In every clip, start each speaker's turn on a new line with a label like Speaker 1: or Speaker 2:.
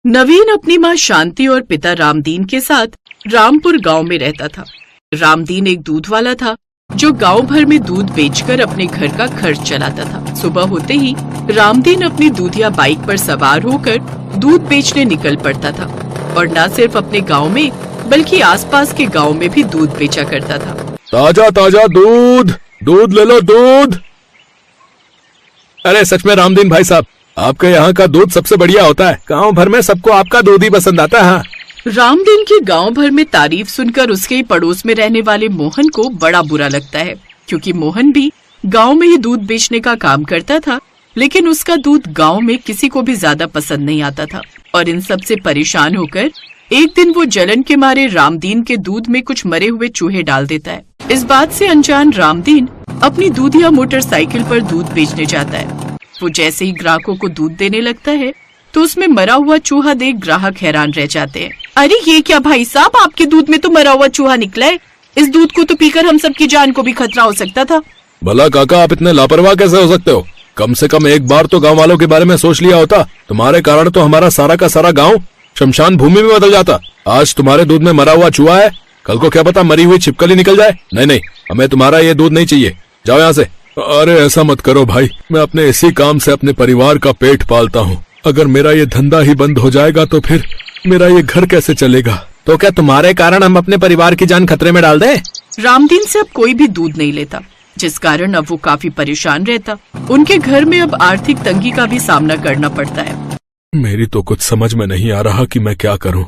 Speaker 1: नवीन अपनी माँ शांति और पिता रामदीन के साथ रामपुर गांव में रहता था। रामदीन एक दूध वाला था जो गांव भर में दूध बेचकर अपने घर का खर्च चलाता था। सुबह होते ही रामदीन अपनी दूधिया बाइक पर सवार होकर दूध बेचने निकल पड़ता था और न सिर्फ अपने गांव में बल्कि आसपास के गांव में भी दूध बेचा करता था।
Speaker 2: ताजा ताजा दूध, दूध ले लो दूध। अरे सच में रामदीन भाई साहब, आपके यहाँ का दूध सबसे बढ़िया होता है। गांव भर में सबको आपका दूध ही पसंद आता है।
Speaker 1: रामदीन की गांव भर में तारीफ सुनकर उसके पड़ोस में रहने वाले मोहन को बड़ा बुरा लगता है, क्योंकि मोहन भी गांव में ही दूध बेचने का काम करता था, लेकिन उसका दूध गांव में किसी को भी ज्यादा पसंद नहीं आता था। और इन सब से परेशान होकर एक दिन वो जलन के मारे रामदीन के दूध में कुछ मरे हुए चूहे डाल देता है। इस बात से अनजान रामदीन अपनी दूधिया मोटरसाइकिल पर दूध बेचने जाता है। वो जैसे ही ग्राहकों को दूध देने लगता है तो उसमें मरा हुआ चूहा देख ग्राहक हैरान रह जाते हैं। अरे ये क्या भाई साहब, आपके दूध में तो मरा हुआ चूहा निकला है। इस दूध को तो पीकर हम सबकी जान को भी खतरा हो सकता था।
Speaker 2: भला काका, आप इतने लापरवाह कैसे हो सकते हो? कम से कम एक बार तो गांव वालों के बारे में सोच लिया होता। तुम्हारे कारण तो हमारा सारा का सारा गांव शमशान भूमि में बदल जाता। आज तुम्हारे दूध में मरा हुआ चूहा है, कल को क्या पता मरी हुई छिपकली निकल जाए। नहीं नहीं, हमें तुम्हारा ये दूध नहीं चाहिए, जाओ यहाँ से। अरे ऐसा मत करो भाई, मैं अपने इसी काम से अपने परिवार का पेट पालता हूँ। अगर मेरा ये धंधा ही बंद हो जाएगा तो फिर मेरा ये घर कैसे चलेगा? तो क्या तुम्हारे कारण हम अपने परिवार की जान खतरे में डाल दें?
Speaker 1: रामदीन से अब कोई भी दूध नहीं लेता, जिस कारण अब वो काफी परेशान रहता। उनके घर में अब आर्थिक तंगी का भी सामना करना पड़ता है।
Speaker 2: मेरी तो कुछ समझ में नहीं आ रहा कि मैं क्या करूं।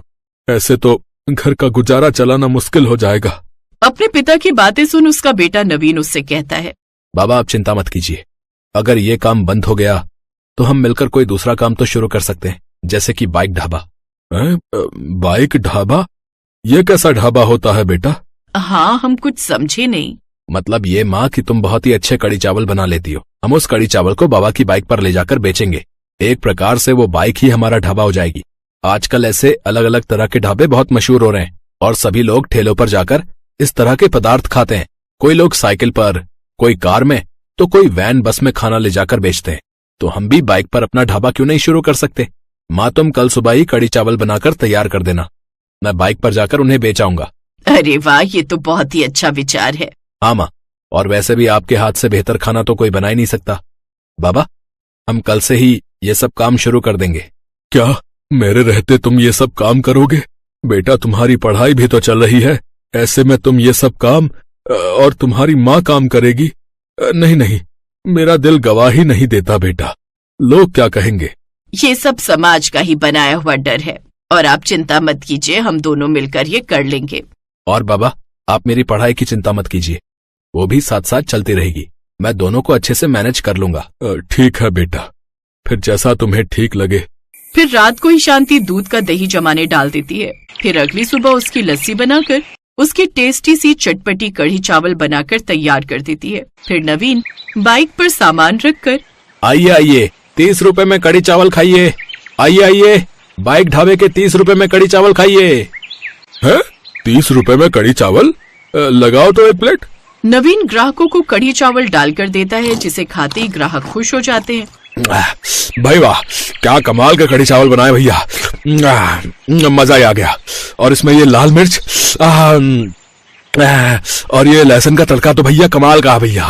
Speaker 2: ऐसे तो घर का गुजारा चलाना मुश्किल हो जाएगा।
Speaker 1: अपने पिता की बातें सुन उसका बेटा नवीन उससे कहता है,
Speaker 2: बाबा आप चिंता मत कीजिए, अगर ये काम बंद हो गया तो हम मिलकर कोई दूसरा काम तो शुरू कर सकते हैं, जैसे कि बाइक ढाबा। बाइक ढाबा? ये कैसा ढाबा होता है बेटा?
Speaker 1: हाँ, हम कुछ समझे नहीं।
Speaker 2: मतलब ये माँ कि तुम बहुत ही अच्छे कड़ी चावल बना लेती हो। हम उस कड़ी चावल को बाबा की बाइक पर ले जाकर बेचेंगे। एक प्रकार से वो बाइक ही हमारा ढाबा हो जाएगी। आजकल ऐसे अलग अलग तरह के ढाबे बहुत मशहूर हो रहे हैं और सभी लोग ठेलों पर जाकर इस तरह के पदार्थ खाते हैं। कोई लोग साइकिल पर, कोई कार में, तो कोई वैन बस में खाना ले जाकर बेचते हैं। तो हम भी बाइक पर अपना ढाबा क्यों नहीं शुरू कर सकते? माँ तुम कल सुबह ही कड़ी चावल बनाकर तैयार कर देना, मैं बाइक पर जाकर उन्हें बेच आऊंगा।
Speaker 1: अरे वाह, ये तो बहुत ही अच्छा विचार है।
Speaker 2: हाँ माँ, और वैसे भी आपके हाथ से बेहतर खाना तो कोई बना ही नहीं सकता। बाबा हम कल से ही ये सब काम शुरू कर देंगे। क्या मेरे रहते तुम ये सब काम करोगे? बेटा तुम्हारी पढ़ाई भी तो चल रही है, ऐसे में तुम ये सब काम और तुम्हारी माँ काम करेगी? नहीं नहीं, मेरा दिल गवाही नहीं देता बेटा। लोग क्या कहेंगे?
Speaker 1: ये सब समाज का ही बनाया हुआ डर है और आप चिंता मत कीजिए, हम दोनों मिलकर ये कर लेंगे।
Speaker 2: और बाबा आप मेरी पढ़ाई की चिंता मत कीजिए, वो भी साथ साथ चलती रहेगी। मैं दोनों को अच्छे से मैनेज कर लूंगा। ठीक है बेटा, फिर जैसा तुम्हें ठीक लगे।
Speaker 1: फिर रात को ही शांति दूध का दही जमाने डाल देती है। फिर अगली सुबह उसकी लस्सी बनाकर उसकी टेस्टी सी चटपटी कढ़ी चावल बनाकर तैयार कर देती है। फिर नवीन बाइक पर सामान रखकर,
Speaker 2: आइए आइए 30 रुपए में कढ़ी चावल खाइए। आइए आइए, बाइक ढाबे के 30 रुपए में कढ़ी चावल खाइए। है 30 रुपए में कढ़ी चावल? लगाओ तो एक प्लेट।
Speaker 1: नवीन ग्राहकों को कढ़ी चावल डालकर देता है, जिसे खाते ही ग्राहक खुश हो जाते हैं।
Speaker 2: भाई वाह, क्या कमाल का कढ़ी चावल बनाए भैया, मजा ही आ गया। और इसमें ये लाल मिर्च और ये लहसुन का तड़का तो भैया कमाल का भैया।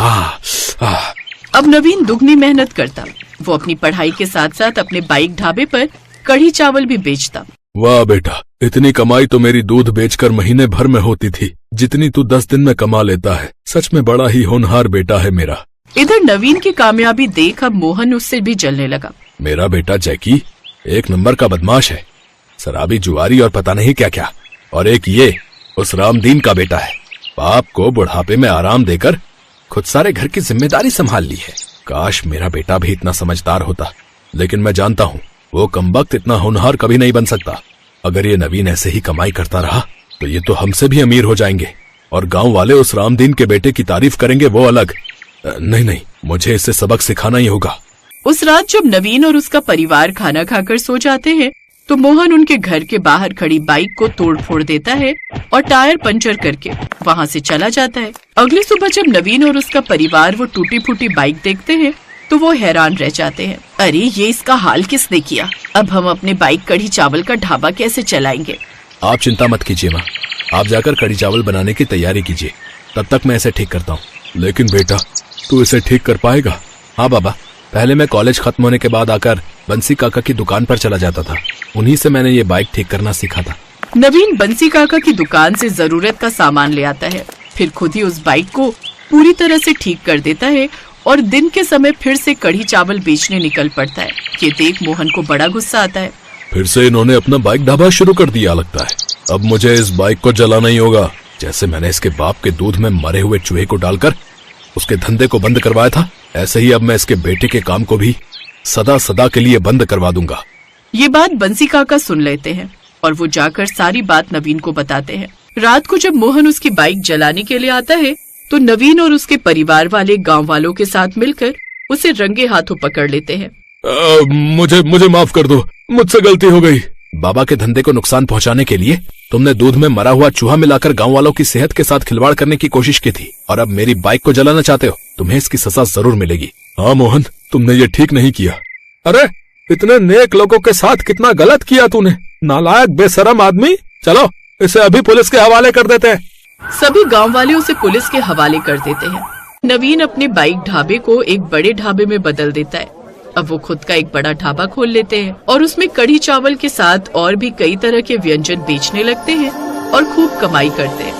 Speaker 1: अब नवीन दुगनी मेहनत करता। वो अपनी पढ़ाई के साथ साथ अपने बाइक ढाबे पर कढ़ी चावल भी बेचता।
Speaker 2: वाह बेटा, इतनी कमाई तो मेरी दूध बेचकर महीने भर में होती थी, जितनी तू 10 दिन में कमा लेता है। सच में बड़ा ही होनहार बेटा है मेरा।
Speaker 1: इधर नवीन की कामयाबी देख अब मोहन उससे भी जलने लगा।
Speaker 2: मेरा बेटा जैकी एक नंबर का बदमाश है, शराबी, जुआरी और पता नहीं क्या क्या। और एक ये उस रामदीन का बेटा है, बाप को बुढ़ापे में आराम देकर खुद सारे घर की जिम्मेदारी संभाल ली है। काश मेरा बेटा भी इतना समझदार होता, लेकिन मैं जानता हूँ वो कमबख्त इतना होनहार कभी नहीं बन सकता। अगर ये नवीन ऐसे ही कमाई करता रहा तो ये तो हमसे भी अमीर हो जाएंगे और गांव वाले उस रामदीन के बेटे की तारीफ करेंगे, वो अलग। नहीं नहीं, मुझे इससे सबक सिखाना ही होगा।
Speaker 1: उस रात जब नवीन और उसका परिवार खाना खाकर सो जाते हैं तो मोहन उनके घर के बाहर खड़ी बाइक को तोड़ फोड़ देता है और टायर पंचर करके वहाँ से चला जाता है। अगली सुबह जब नवीन और उसका परिवार वो टूटी फूटी बाइक देखते हैं तो वो हैरान रह जाते हैं। अरे ये इसका हाल किसने किया? अब हम अपने बाइक कढ़ी चावल का ढाबा कैसे चलाएंगे?
Speaker 2: आप चिंता मत कीजिए माँ, आप जाकर कढ़ी चावल बनाने की तैयारी कीजिए, तब तक मैं इसे ठीक करता हूँ। लेकिन बेटा, तू इसे ठीक कर पाएगा? हाँ बाबा, पहले मैं कॉलेज खत्म होने के बाद आकर बंसी काका की दुकान पर चला जाता था, उन्हीं से मैंने ये बाइक ठीक करना सीखा था।
Speaker 1: नवीन बंसी काका की दुकान से जरूरत का सामान ले आता है, फिर खुद ही उस बाइक को पूरी तरह से ठीक कर देता है और दिन के समय फिर से कढ़ी चावल बेचने निकल पड़ता है। ये देख मोहन को बड़ा गुस्सा आता है।
Speaker 2: फिर से इन्होंने अपना बाइक ढाबा शुरू कर दिया लगता है। अब मुझे इस बाइक को जलाना ही होगा। जैसे मैंने इसके बाप के दूध में मरे हुए चूहे को डालकर उसके धंधे को बंद करवाया था, ऐसे ही अब मैं इसके बेटे के काम को भी सदा सदा के लिए बंद करवा दूंगा।
Speaker 1: ये बात बंसी काका सुन लेते हैं और वो जाकर सारी बात नवीन को बताते हैं। रात को जब मोहन उसकी बाइक जलाने के लिए आता है तो नवीन और उसके परिवार वाले गांव वालों के साथ मिलकर उसे रंगे हाथों पकड़ लेते हैं।
Speaker 2: मुझे माफ कर दो, मुझसे गलती हो गई। बाबा के धंधे को नुकसान पहुंचाने के लिए तुमने दूध में मरा हुआ चूहा मिलाकर गांव वालों की सेहत के साथ खिलवाड़ करने की कोशिश की थी और अब मेरी बाइक को जलाना चाहते हो। तुम्हें इसकी सजा जरूर मिलेगी। हाँ मोहन, तुमने ये ठीक नहीं किया। अरे इतने नेक लोगों के साथ कितना गलत किया तूने, नालायक बेशरम आदमी। चलो इसे अभी पुलिस के हवाले कर देते हैं।
Speaker 1: सभी गांव वाले उसे पुलिस के हवाले कर देते हैं। नवीन अपने बाइक ढाबे को एक बड़े ढाबे में बदल देता है। अब वो खुद का एक बड़ा ढाबा खोल लेते हैं और उसमें कढ़ी चावल के साथ और भी कई तरह के व्यंजन बेचने लगते हैं और खूब कमाई करते हैं।